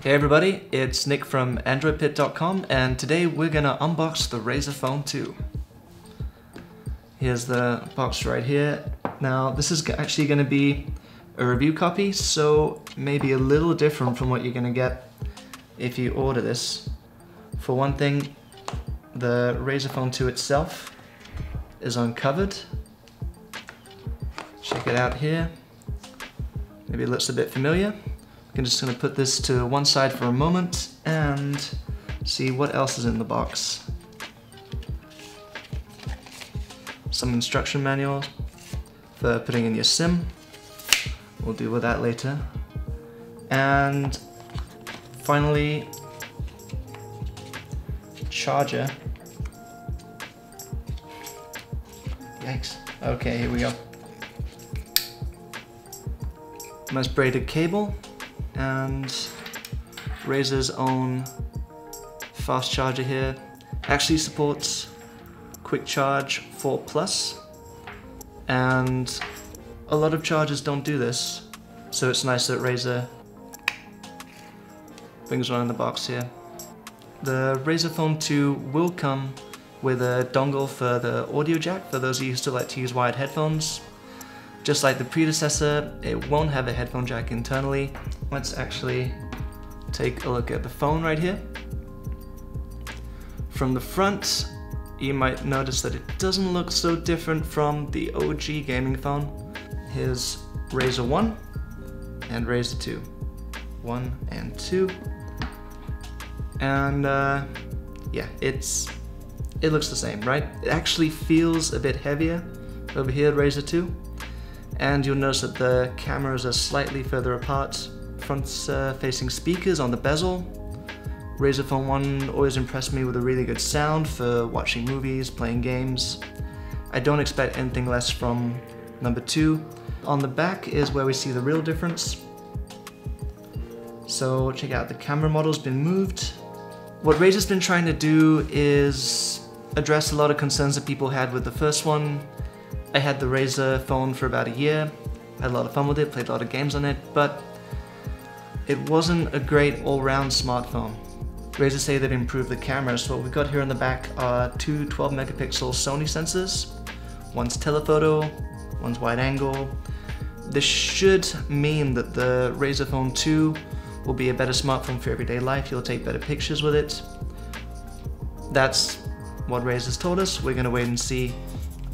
Hey everybody, it's Nick from AndroidPIT.com, and today we're gonna unbox the Razer Phone 2. Here's the box right here. Now this is actually gonna be a review copy, so maybe a little different from what you're gonna get if you order this. For one thing, the Razer Phone 2 itself is uncovered. Check it out here. Maybe it looks a bit familiar. I'm just going to put this to one side for a moment and see what else is in the box. Some instruction manuals for putting in your SIM. We'll deal with that later. And finally, charger. Yikes. Okay, here we go. Nice braided cable. And Razer's own fast charger here. Actually supports quick charge 4+, and a lot of chargers don't do this, so it's nice that Razer brings one in the box here. The Razer Phone 2 will come with a dongle for the audio jack for those of you who still like to use wired headphones. Just like the predecessor, it won't have a headphone jack internally. Let's actually take a look at the phone right here. From the front, you might notice that it doesn't look so different from the OG gaming phone. Here's Razer 1 and Razer 2. 1 and 2. And yeah, it looks the same, right? It actually feels a bit heavier over here at Razer 2. And you'll notice that the cameras are slightly further apart. Front-facing speakers on the bezel. Razer Phone 1 always impressed me with a really good sound for watching movies, playing games. I don't expect anything less from number 2. On the back is where we see the real difference. So check out, the camera model's been moved. What Razer's been trying to do is address a lot of concerns that people had with the first one. I had the Razer Phone for about a year, had a lot of fun with it, played a lot of games on it, but it wasn't a great all-round smartphone. Razer say they've improved the camera, so what we've got here on the back are two 12-megapixel Sony sensors. One's telephoto, one's wide angle. This should mean that the Razer Phone 2 will be a better smartphone for everyday life. You'll take better pictures with it. That's what Razer's told us. We're gonna wait and see.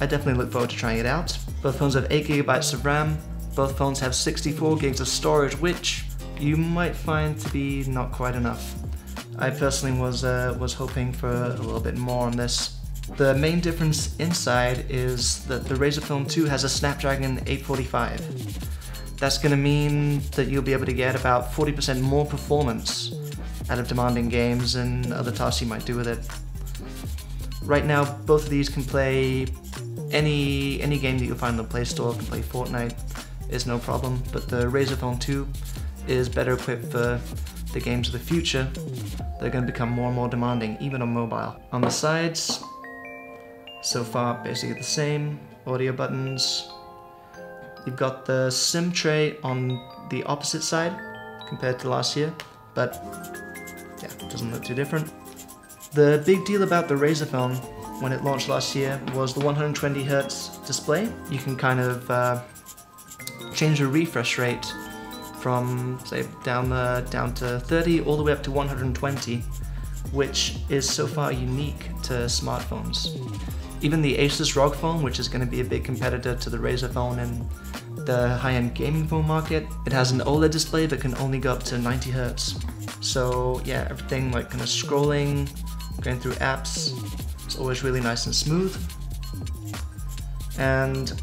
I definitely look forward to trying it out. Both phones have 8 GB of RAM. Both phones have 64 gigs of storage, which you might find to be not quite enough. I personally was hoping for a little bit more on this. The main difference inside is that the Razer Phone 2 has a Snapdragon 845. That's going to mean that you'll be able to get about 40% more performance out of demanding games and other tasks you might do with it. Right now, both of these can play any game that you'll find on the Play Store. Can play Fortnite, is no problem, but the Razer Phone 2 is better equipped for the games of the future. They're going to become more and more demanding, even on mobile. On the sides, so far basically the same. Audio buttons. You've got the SIM tray on the opposite side compared to last year, but yeah, it doesn't look too different. The big deal about the Razer Phone when it launched last year was the 120Hz display. You can kind of change the refresh rate from, say, down to 30 all the way up to 120, which is so far unique to smartphones. Even the Asus ROG Phone, which is going to be a big competitor to the Razer Phone in the high-end gaming phone market, it has an OLED display that can only go up to 90 Hz. So yeah, everything like kind of scrolling, going through apps, it's always really nice and smooth. And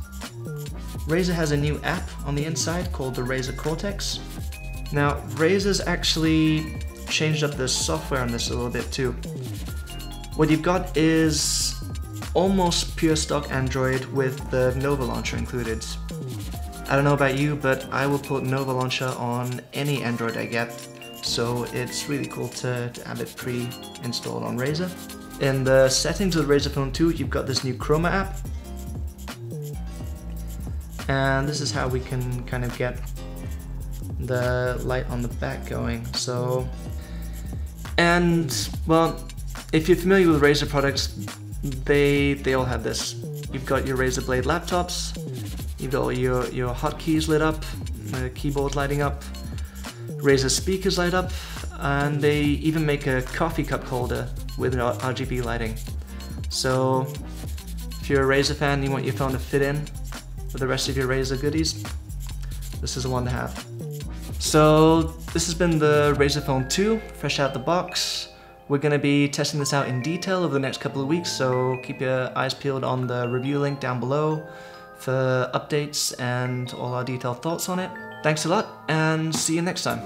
Razer has a new app on the inside called the Razer Cortex. Now, Razer's actually changed up the software on this a little bit too. What you've got is almost pure stock Android with the Nova Launcher included. I don't know about you, but I will put Nova Launcher on any Android I get, so it's really cool to have it pre-installed on Razer. In the settings of the Razer Phone 2, you've got this new Chroma app. And this is how we can kind of get the light on the back going. So, and well, if you're familiar with Razer products, they all have this. You've got your Razer Blade laptops, you've got your hotkeys lit up, the keyboard lighting up, Razer speakers light up, and they even make a coffee cup holder with RGB lighting. So if you're a Razer fan and you want your phone to fit in with the rest of your Razer goodies, this is the one to have. So this has been the Razer Phone 2, fresh out the box. We're going to be testing this out in detail over the next couple of weeks, so keep your eyes peeled on the review link down below for updates and all our detailed thoughts on it. Thanks a lot, and see you next time.